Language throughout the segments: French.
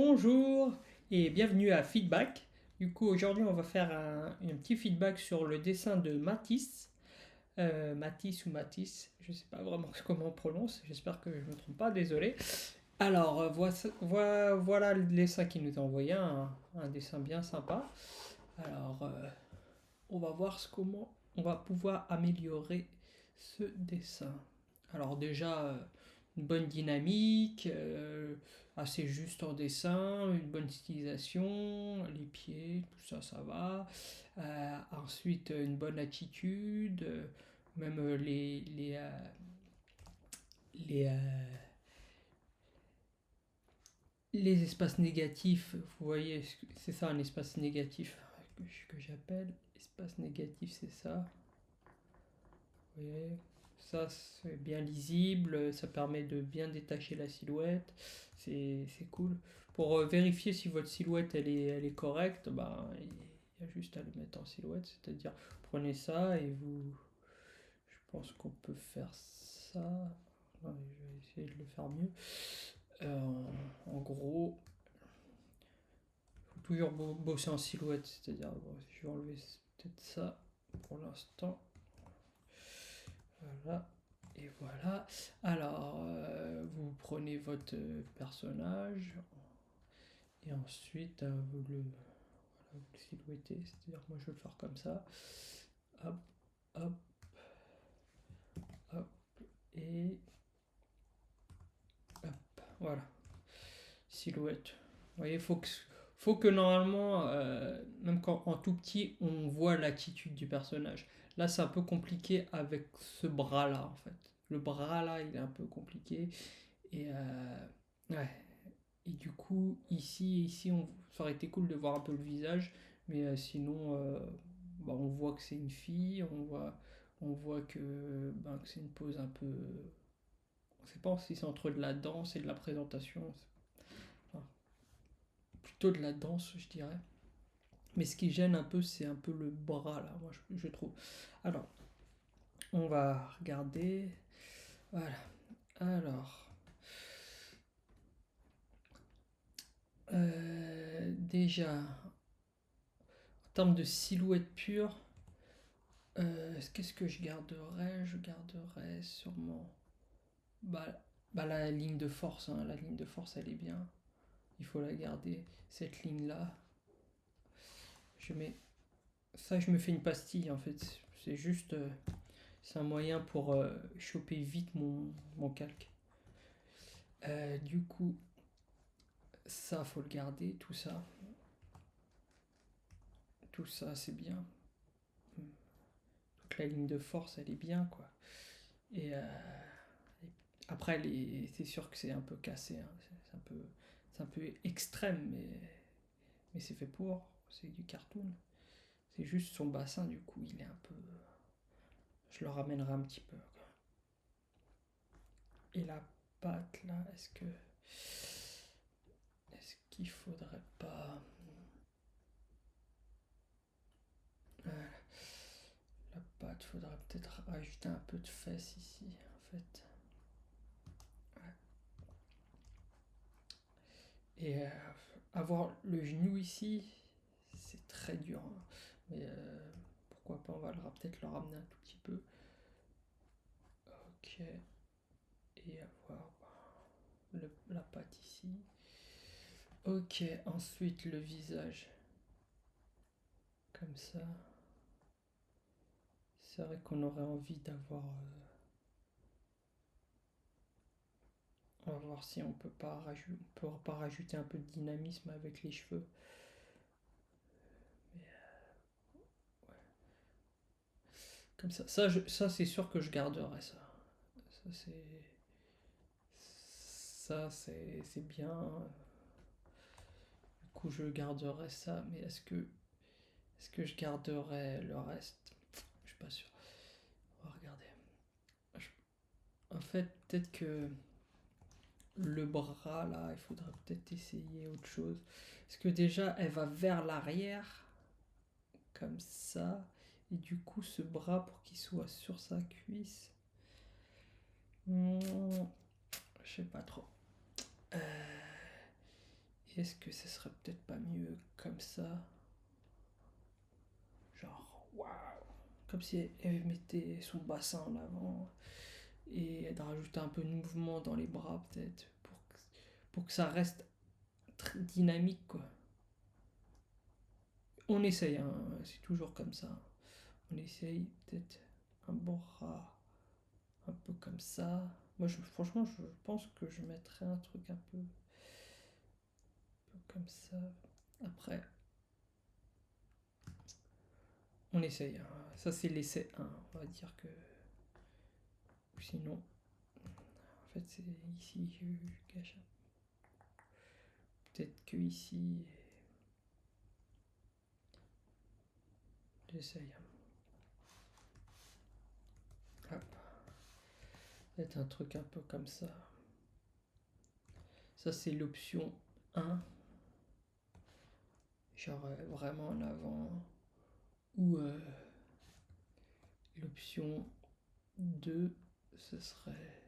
Bonjour et bienvenue à Feedback. Du coup, aujourd'hui, on va faire un petit feedback sur le dessin de Matisse. Matisse ou Matisse, je ne sais pas vraiment comment on prononce, j'espère que je ne me trompe pas, désolé. Alors, voilà le dessin qu'il nous a envoyé, un dessin bien sympa. Alors, on va voir comment on va pouvoir améliorer ce dessin. Alors déjà, une bonne dynamique, assez juste en dessin, une bonne stylisation, les pieds, tout ça, ça va. Ensuite, une bonne attitude, même les, euh, les espaces négatifs, vous voyez, c'est ça un espace négatif que j'appelle. Espace négatif, c'est ça. Vous voyez, ça c'est bien lisible, ça permet de bien détacher la silhouette, c'est cool. Pour vérifier si votre silhouette elle est correcte, bah, il y a juste à le mettre en silhouette, c'est-à-dire prenez ça et vous. Je pense qu'on peut faire ça. Non, je vais essayer de le faire mieux. En gros, il faut toujours bosser en silhouette, c'est-à-dire, bon, je vais enlever peut-être ça pour l'instant. Voilà. Et voilà. Alors, vous prenez votre personnage et ensuite vous le silhouettez. C'est-à-dire que moi je vais le faire comme ça. Hop, hop, hop et hop. Voilà. Silhouette. Vous voyez, faut que normalement, même quand en tout petit, on voit l'attitude du personnage. Là, c'est un peu compliqué avec ce bras-là, en fait. Le bras là, il est un peu compliqué. Et ouais. Et du coup, ici ça aurait été cool de voir un peu le visage, mais sinon, bah, on voit que c'est une fille, on voit que c'est une pose un peu. On sait pas si c'est entre de la danse et de la présentation, enfin, plutôt de la danse, je dirais. Mais ce qui gêne un peu, c'est un peu le bras là, moi je trouve. Alors, on va regarder. Voilà. Alors, déjà, en termes de silhouette pure, qu'est-ce que je garderais? Je garderais sûrement bah, la ligne de force, hein. La ligne de force, elle est bien. Il faut la garder. Cette ligne-là, je mets ça, je me fais une pastille en fait. C'est juste, c'est un moyen pour choper vite mon calque. Du coup, ça, faut le garder. Tout ça, c'est bien. Donc la ligne de force, elle est bien quoi. Et après, c'est sûr que c'est un peu cassé, hein. C'est un peu extrême, mais c'est fait pour. C'est du cartoon. C'est juste son bassin, du coup, il est un peu. Je le ramènerai un petit peu. Et la patte, là, Est-ce qu'il faudrait pas. La patte, faudrait peut-être rajouter un peu de fesses ici, en fait. Et avoir le genou ici, c'est très dur, hein. Mais pourquoi pas, on va peut-être le ramener un tout petit peu. Ok. Et avoir la patte ici. Ok, ensuite le visage. Comme ça. C'est vrai qu'on aurait envie d'avoir. On va voir si on peut pas rajouter un peu de dynamisme avec les cheveux. Comme ça. Ça c'est sûr que je garderai ça. Ça, c'est bien. Du coup, je garderai ça. Mais est-ce que je garderai le reste? Je suis pas sûr. On va regarder. En fait, peut-être que le bras là, il faudra peut-être essayer autre chose. Parce que déjà, elle va vers l'arrière, comme ça. Et du coup, ce bras, pour qu'il soit sur sa cuisse, je sais pas trop. est-ce que ce serait peut-être pas mieux comme ça? Genre, waouh! Comme si elle mettait son bassin en avant et de rajouter un peu de mouvement dans les bras peut-être pour que ça reste très dynamique quoi. On essaye, hein, c'est toujours comme ça. On essaye peut-être un bras un peu comme ça. Moi franchement je pense que je mettrais un truc un peu comme ça. Après, on essaye, hein. Ça c'est l'essai 1, on va dire que. Ou sinon, en fait c'est ici je cache. Peut-être que ici. J'essaye. Hop. Peut-être un truc un peu comme ça. Ça c'est l'option 1. Genre vraiment en avant. Ou l'option 2, ce serait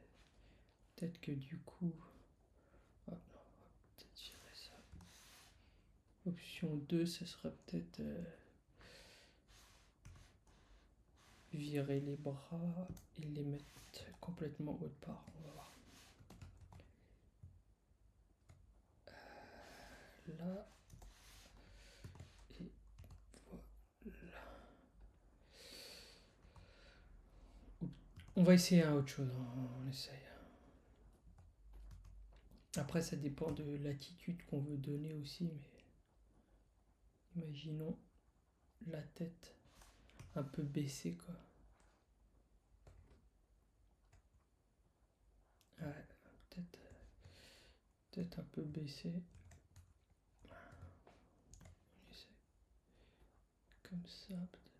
peut-être que du coup. Oh non, on va peut-être virer ça. Option 2, ce serait peut-être virer les bras et les mettre complètement autre part. On va voir. Là. Et voilà. On va essayer un autre chose. On essaye. Après, ça dépend de l'attitude qu'on veut donner aussi, mais imaginons la tête un peu baissée, quoi. Ouais, peut-être un peu baissée. On essaie comme ça, peut-être.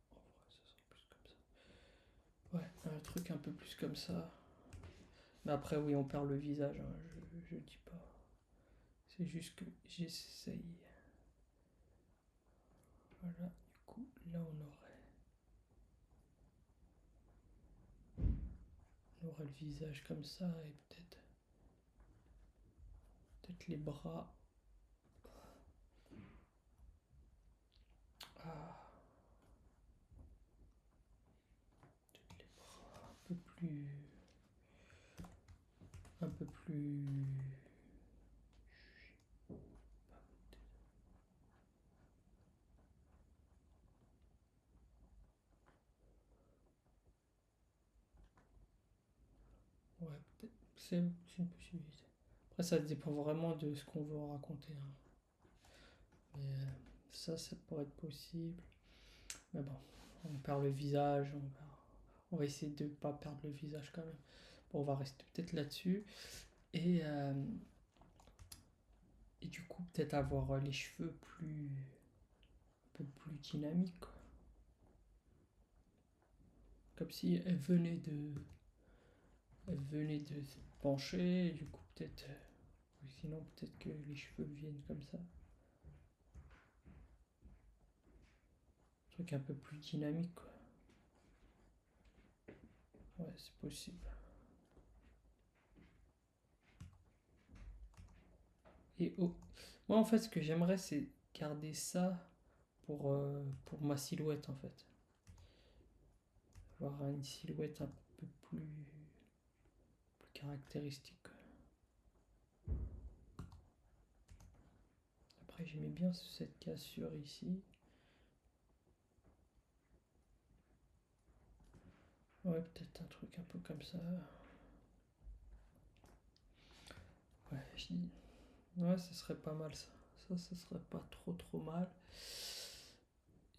En vrai, ça sera plus comme ça. Ouais, un truc un peu plus comme ça. Mais après, oui, on perd le visage, hein, je dis pas. C'est juste que j'essaye. Voilà, du coup, là on aurait le visage comme ça et peut-être les bras. Ah, peut-être les bras un peu plus. Un peu plus. Ouais, peut-être. C'est une possibilité. Après, ça dépend vraiment de ce qu'on veut raconter, hein. Mais ça pourrait être possible. Mais bon, on perd le visage. On va essayer de ne pas perdre le visage quand même. Bon, on va rester peut-être là-dessus. Et, euh, et du coup, peut-être avoir les cheveux un peu plus dynamiques, quoi. Comme si elle venait de se pencher. Et du coup, peut-être. Ou sinon, peut-être que les cheveux viennent comme ça. Un truc un peu plus dynamique, quoi. Ouais, c'est possible. Et moi, en fait, ce que j'aimerais, c'est garder ça pour ma silhouette, en fait. Avoir une silhouette un peu plus caractéristique. Après, j'aimais bien cette cassure ici. Ouais, peut-être un truc un peu comme ça. Ouais, je dis. Ouais, ce serait pas mal ça. Ça serait pas trop mal.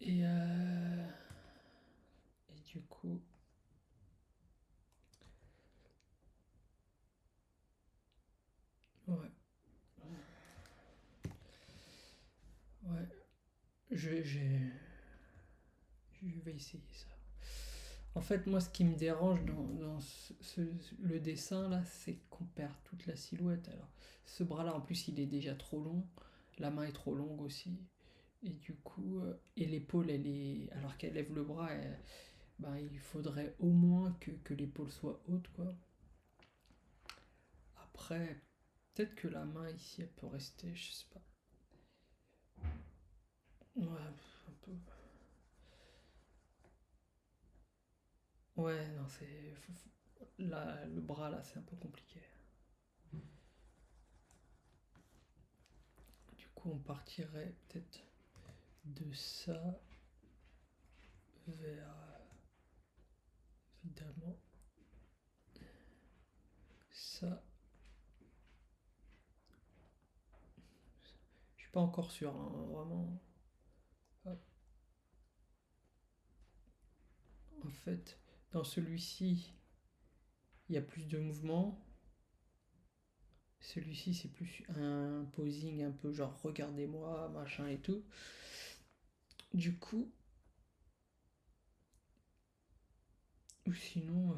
Et, euh... Et du coup. Ouais. Ouais. Je vais essayer ça. En fait, moi, ce qui me dérange dans le dessin là, c'est qu'on perd toute la silhouette. Alors, ce bras-là, en plus, il est déjà trop long. La main est trop longue aussi. Et du coup, et l'épaule, elle est. Alors qu'elle lève le bras, ben, il faudrait au moins que l'épaule soit haute, quoi. Après, peut-être que la main ici, elle peut rester, je sais pas. Ouais, un peu. Ouais, non, c'est. Là, le bras, là, c'est un peu compliqué. Du coup, on partirait peut-être de ça vers. Évidemment, ça. Je suis pas encore sûr, hein, vraiment. Hop. En fait, dans celui-ci, il y a plus de mouvement. Celui-ci, c'est plus un posing un peu genre regardez-moi, machin et tout. Du coup, ou sinon.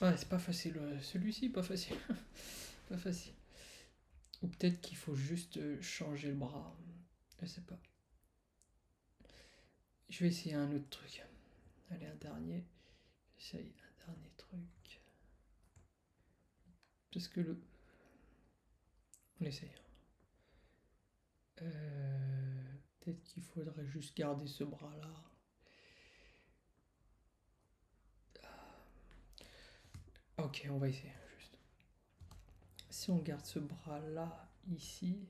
Ouais, c'est pas facile. Celui-ci, pas facile. Pas facile. Ou peut-être qu'il faut juste changer le bras. Je sais pas. Je vais essayer un autre truc. Allez, un dernier. J'essaye un dernier truc. Parce que le. On essaye. Peut-être qu'il faudrait juste garder ce bras-là. Ok, on va essayer. Juste. Si on garde ce bras-là ici.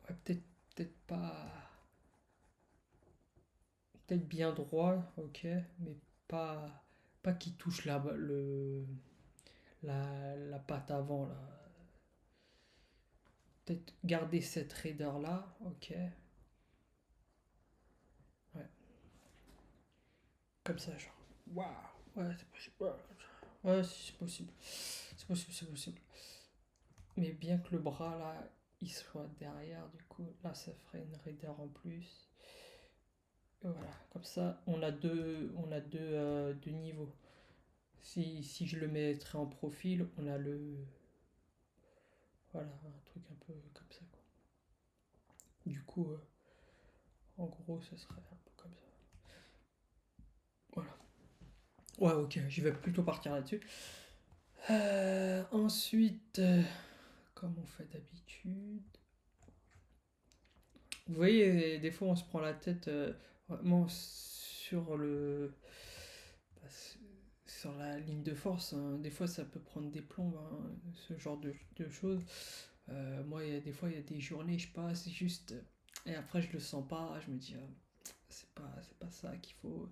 Ouais, peut-être pas. Peut-être bien droit, ok, mais pas qui touche la patte avant là. Peut-être garder cette raideur là, ok. Ouais, comme ça, genre. Waouh, ouais, c'est possible. Ouais, si, c'est possible. C'est possible, c'est possible. Mais bien que le bras là, il soit derrière, du coup, là, ça ferait une raideur en plus. Et voilà, comme ça, deux niveaux. Si je le mettrais en profil, on a le. Voilà, un truc un peu comme ça, quoi. Du coup, en gros, ce serait un peu comme ça. Voilà. Ouais, ok, je vais plutôt partir là-dessus. Ensuite, comme on fait d'habitude. Vous voyez, des fois, on se prend la tête vraiment sur le. Bah, sur la ligne de force, hein. Des fois, ça peut prendre des plombs, hein, ce genre de choses. Moi, des fois, il y a des journées, je passe juste. Et après, je le sens pas. Je me dis, c'est pas ça qu'il faut.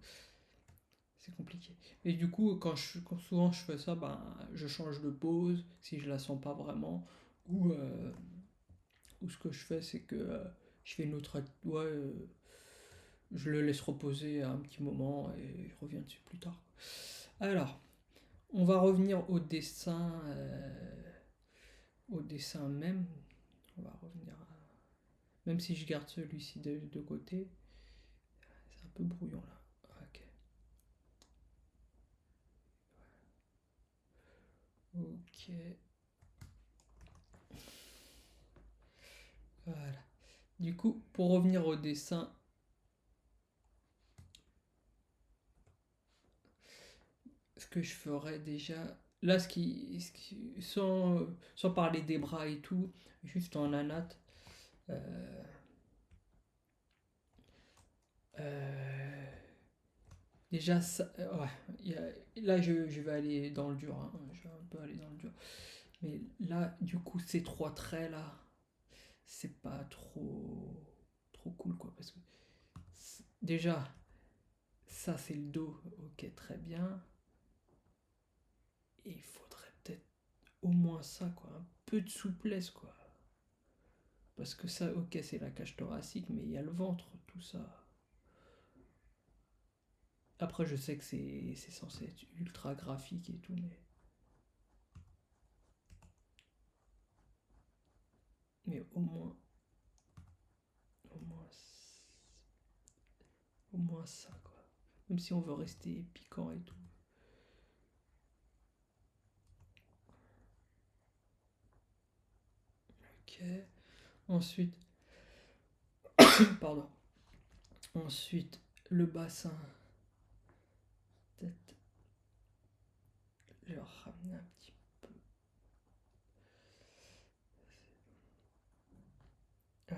C'est compliqué. Et du coup, quand souvent je fais ça, ben, je change de pose si je la sens pas vraiment. Ou ce que je fais, c'est que je fais une autre. Ouais, je le laisse reposer un petit moment et je reviens dessus plus tard. Alors, on va revenir au dessin même. On va revenir même si je garde celui-ci de côté. C'est un peu brouillon là. Ok. Ok. Voilà. Du coup, pour revenir au dessin, ce que je ferais déjà. Là, sans parler des bras et tout, juste en anat. Euh, euh, déjà, ça, ouais, là, je vais aller dans le dur, hein, je vais un peu aller dans le dur. Mais là, du coup, ces trois traits là, c'est pas trop cool quoi. Parce que déjà, ça c'est le dos, ok, très bien. Et il faudrait peut-être au moins ça quoi, un peu de souplesse quoi. Parce que ça, ok, c'est la cage thoracique, mais il y a le ventre, tout ça. Après, je sais que c'est censé être ultra graphique et tout, mais au moins, au moins ça, quoi. même si on veut rester piquant et tout. Ok. Ensuite, pardon. Ensuite, le bassin. Peut-être le ramener un petit peu. Ouais.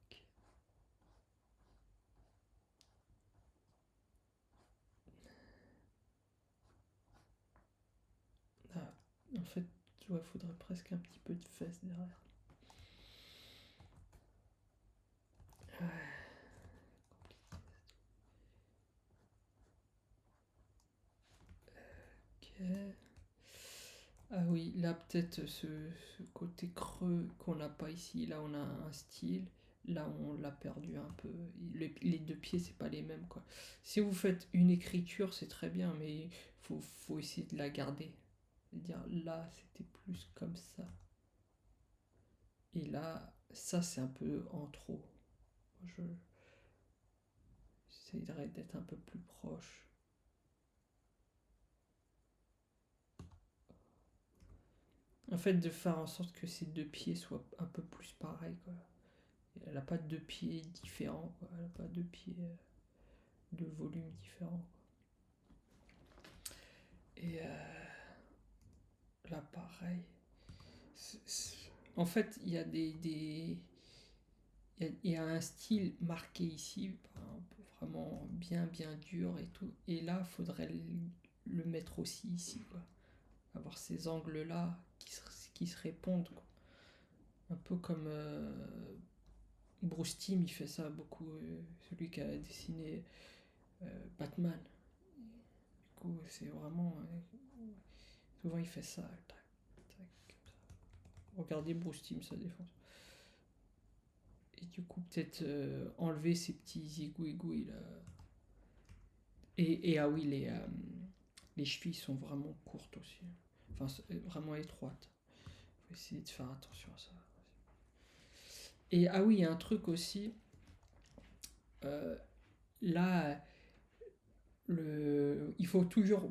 Ok. Ah, en fait, ouais, faudrait presque un petit peu de fesses derrière. Ouais. Ok. Ah oui, là peut-être ce côté creux qu'on n'a pas ici. Là on a un style, là on l'a perdu un peu. Les deux pieds c'est pas les mêmes quoi. Si vous faites une écriture c'est très bien, mais faut essayer de la garder. C'est-à-dire là c'était plus comme ça. Et là ça c'est un peu en trop. Je J'essayerais d'être un peu plus proche. En fait de faire en sorte que ces deux pieds soient un peu plus pareils quoi. Elle n'a pas deux pieds différents quoi. Elle n'a pas deux pieds de volumes différents. Et là, pareil. En fait, il y a il y a un style marqué ici, vraiment bien bien dur et tout. Et là, il faudrait le mettre aussi ici, quoi. Avoir ces angles-là qui se répondent, quoi. Un peu comme Bruce Timm, il fait ça beaucoup. Celui qui a dessiné Batman. Du coup, c'est vraiment. Souvent, il fait ça. Tac, tac. Regardez Bruce Timm, sa défense. Et du coup, peut-être enlever ces petits zigouigouis là. Ah oui, les chevilles sont vraiment courtes aussi. Enfin, vraiment étroites. Faut essayer de faire attention à ça. Et ah oui, il y a un truc aussi. euh, Là, il faut toujours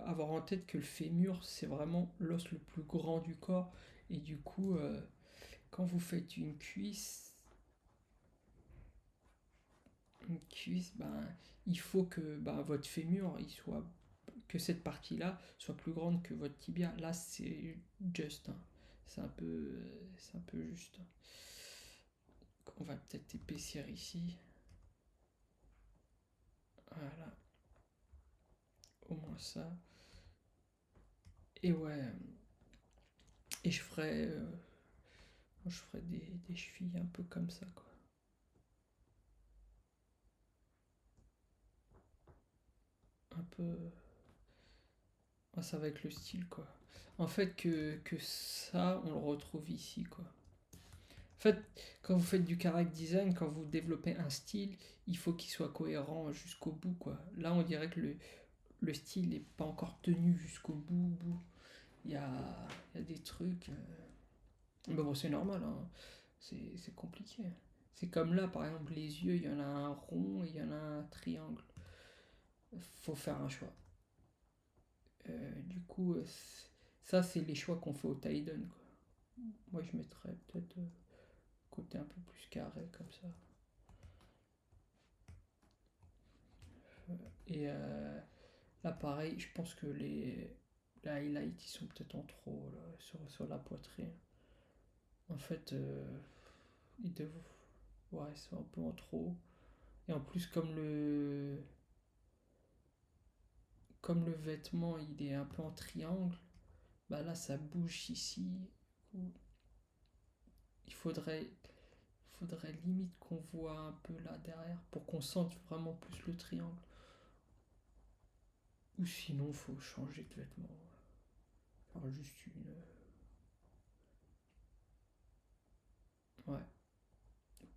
avoir en tête que le fémur, c'est vraiment l'os le plus grand du corps. Et du coup, quand vous faites une cuisse, ben, il faut que ben, votre fémur, que cette partie-là soit plus grande que votre tibia. Là, c'est juste. Hein. C'est un peu juste. On va peut-être épaissir ici. Voilà, au moins ça. Et ouais, et je ferai des chevilles un peu comme ça, quoi. Un peu, ça va être le style, quoi. En fait, que ça, on le retrouve ici, quoi. En fait, quand vous faites du character design, quand vous développez un style, il faut qu'il soit cohérent jusqu'au bout, quoi. Là, on dirait que le style n'est pas encore tenu jusqu'au bout. Il y a des trucs. Mais bon, c'est normal, hein. C'est compliqué. C'est comme là, par exemple, les yeux, il y en a un rond et il y en a un triangle. Faut faire un choix. Du coup, ça, c'est les choix qu'on fait au Taiden, quoi. Moi, je mettrais peut-être côté un peu plus carré, comme ça. Et là, pareil, je pense que les highlights, ils sont peut-être en trop là, sur la poitrine. En fait, ils doivent. Ouais, c'est un peu en trop. Et en plus, comme le vêtement, il est un peu en triangle, bah là, ça bouge ici. Il faudrait limite qu'on voit un peu là derrière pour qu'on sente vraiment plus le triangle. Ou sinon, faut changer de vêtement. Faire juste une. Ouais,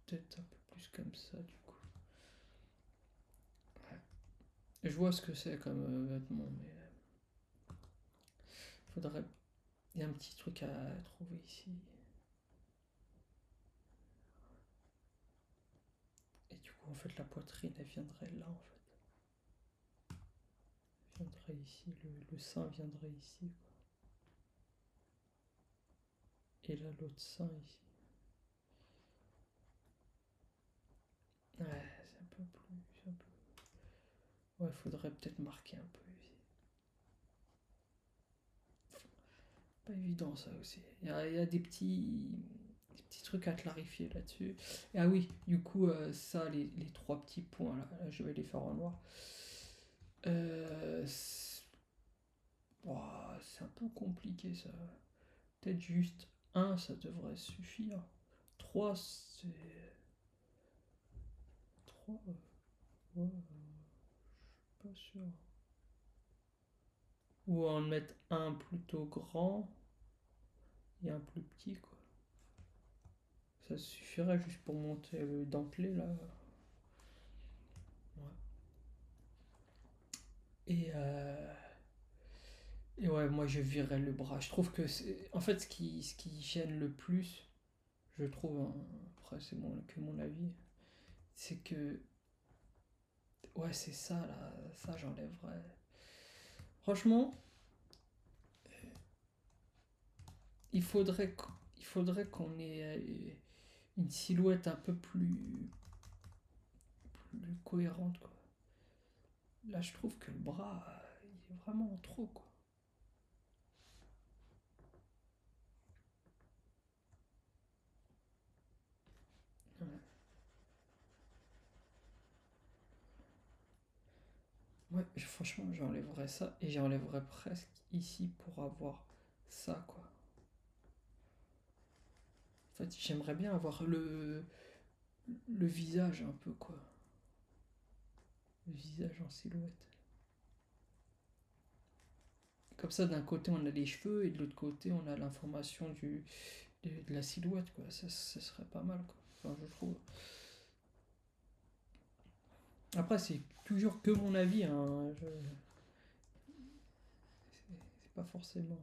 peut-être un peu plus comme ça, du coup. Ouais. Je vois ce que c'est comme vêtement, mais faudrait. Il y a un petit truc à trouver ici. En fait, la poitrine, elle viendrait là, en fait. Elle viendrait ici, le sein viendrait ici, quoi. Et là, l'autre sein ici. Ouais, c'est un peu plus. Ouais, faudrait peut-être marquer un peu ici. Pas évident ça aussi. Il y a des petits trucs à clarifier là-dessus. Et ah oui, du coup, ça, les trois petits points là, je vais les faire en noir. C'est ouah, c'est un peu compliqué ça. Peut-être juste un, ça devrait suffire. Trois, c'est. Trois, ouais, pas sûr. Ou en mettre un plutôt grand et un plus petit, quoi. Ça suffirait juste pour monter le dentelé là. Ouais. Et, et ouais, moi je virerais le bras. Je trouve que c'est. En fait, ce qui gêne le plus, je trouve, hein, après c'est que mon avis, c'est que. Ouais, c'est ça là, ça j'enlèverais. Franchement, il faudrait qu'on ait une silhouette un peu plus cohérente, quoi. Là, je trouve que le bras, il est vraiment trop, quoi. Ouais, ouais, franchement, j'enlèverais ça et j'enlèverais presque ici pour avoir ça, quoi. En fait, j'aimerais bien avoir le visage un peu, quoi. Le visage en silhouette. Comme ça, d'un côté, on a les cheveux et de l'autre côté, on a l'information de la silhouette, quoi. Ça serait pas mal, quoi. Enfin, je trouve. Après, c'est toujours que mon avis, hein. C'est pas forcément.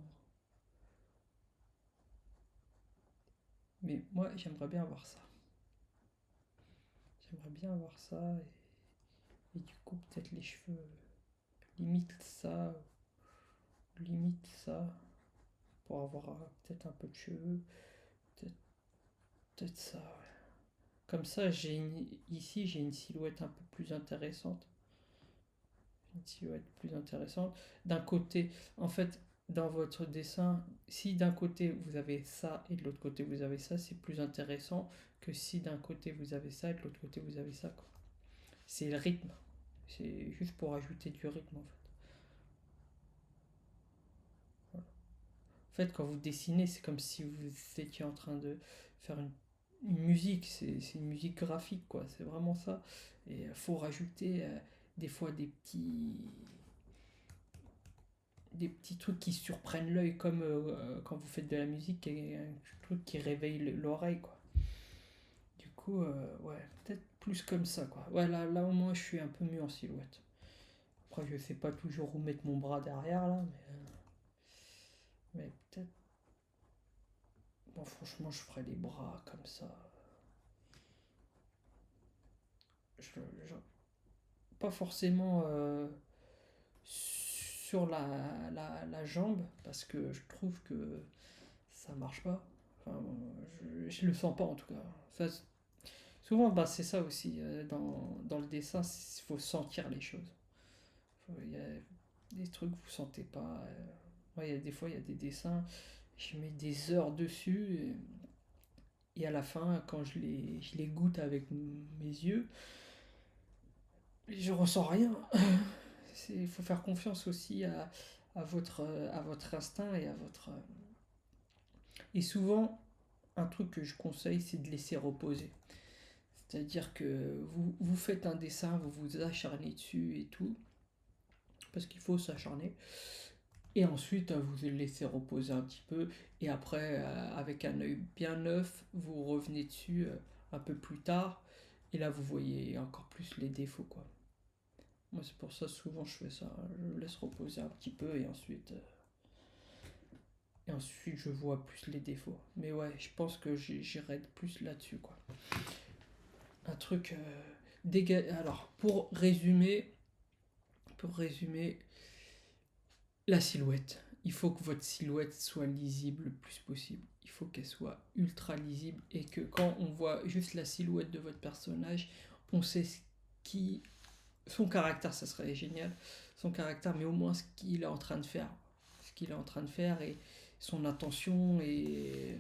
Mais moi, j'aimerais bien avoir ça. J'aimerais bien avoir ça. Et du coup, peut-être les cheveux. Limite ça. Limite ça. Pour avoir peut-être un peu de cheveux. Peut-être peut-être ça, ouais. Comme ça, ici, j'ai une silhouette un peu plus intéressante. Une silhouette plus intéressante. D'un côté, en fait, dans votre dessin, si d'un côté vous avez ça et de l'autre côté vous avez ça, c'est plus intéressant que si d'un côté vous avez ça et de l'autre côté vous avez ça, quoi. C'est le rythme. C'est juste pour ajouter du rythme, en fait. Voilà. En fait, quand vous dessinez, c'est comme si vous étiez en train de faire une musique. C'est une musique graphique, quoi. C'est vraiment ça. Et il faut rajouter des fois des petits trucs qui surprennent l'œil, comme quand vous faites de la musique, et un truc qui réveille l'oreille, quoi. Du coup, ouais, peut-être plus comme ça, quoi. Ouais, là au moins je suis un peu mieux en silhouette. Après, je sais pas toujours où mettre mon bras derrière, là, mais peut-être. Bon, franchement, je ferais les bras comme ça. Pas forcément sur la jambe, parce que je trouve que ça marche pas. Enfin, je le sens pas en tout cas. Ça, souvent, bah, c'est ça aussi. Dans le dessin, il faut sentir les choses. Il y a des trucs que vous sentez pas. Ouais, des fois, il y a des dessins, je mets des heures dessus. Et à la fin, quand je les goûte avec mes yeux, je ressens rien. Il faut faire confiance aussi à votre instinct et à votre. Et souvent, un truc que je conseille, c'est de laisser reposer. C'est-à-dire que vous faites un dessin, vous vous acharnez dessus et tout, parce qu'il faut s'acharner. Et ensuite, vous le laissez reposer un petit peu. Et après, avec un œil bien neuf, vous revenez dessus un peu plus tard. Et là, vous voyez encore plus les défauts, quoi. Moi, c'est pour ça, souvent, je fais ça. Je le laisse reposer un petit peu et ensuite, je vois plus les défauts. Mais ouais, je pense que j'irai plus là-dessus, quoi. Un truc. Alors, pour résumer, la silhouette. Il faut que votre silhouette soit lisible le plus possible. Il faut qu'elle soit ultra lisible et que quand on voit juste la silhouette de votre personnage, on sait qui son caractère, ça serait génial. Son caractère, mais au moins ce qu'il est en train de faire. Ce qu'il est en train de faire et son intention et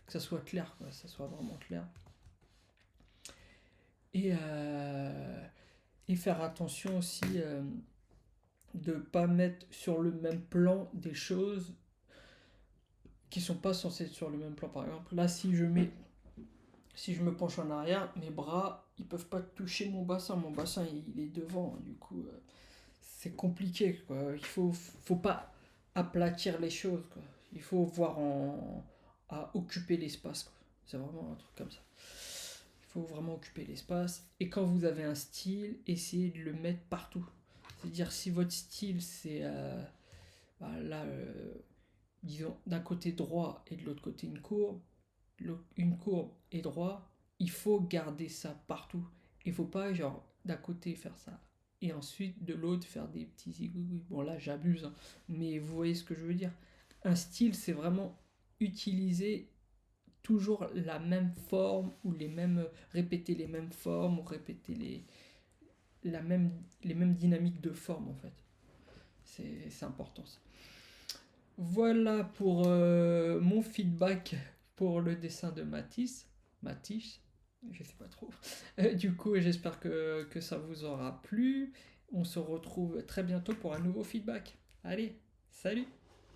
que ça soit clair, quoi, que ça soit vraiment clair. Et faire attention aussi de ne pas mettre sur le même plan des choses qui sont pas censées être sur le même plan. Par exemple, là, si je me penche en arrière, mes bras, ils peuvent pas toucher mon bassin. Mon bassin, il est devant. Du coup, c'est compliqué, quoi. Faut pas aplatir les choses, quoi. Il faut voir à occuper l'espace, quoi. C'est vraiment un truc comme ça. Il faut vraiment occuper l'espace. Et quand vous avez un style, essayez de le mettre partout. C'est-à-dire, si votre style, c'est là, disons, d'un côté droit et de l'autre côté une courbe et droit, il faut garder ça partout. Il faut pas, genre, d'un côté faire ça et ensuite de l'autre faire des petits zigouigouis. Bon, là, j'abuse, hein, mais vous voyez ce que je veux dire. Un style, c'est vraiment utiliser toujours la même forme ou répéter les mêmes formes ou répéter les mêmes dynamiques de forme en fait. C'est important ça. Voilà pour mon feedback pour le dessin de Matisse, je sais pas trop. Du coup, j'espère que ça vous aura plu. On se retrouve très bientôt pour un nouveau feedback. Allez, salut!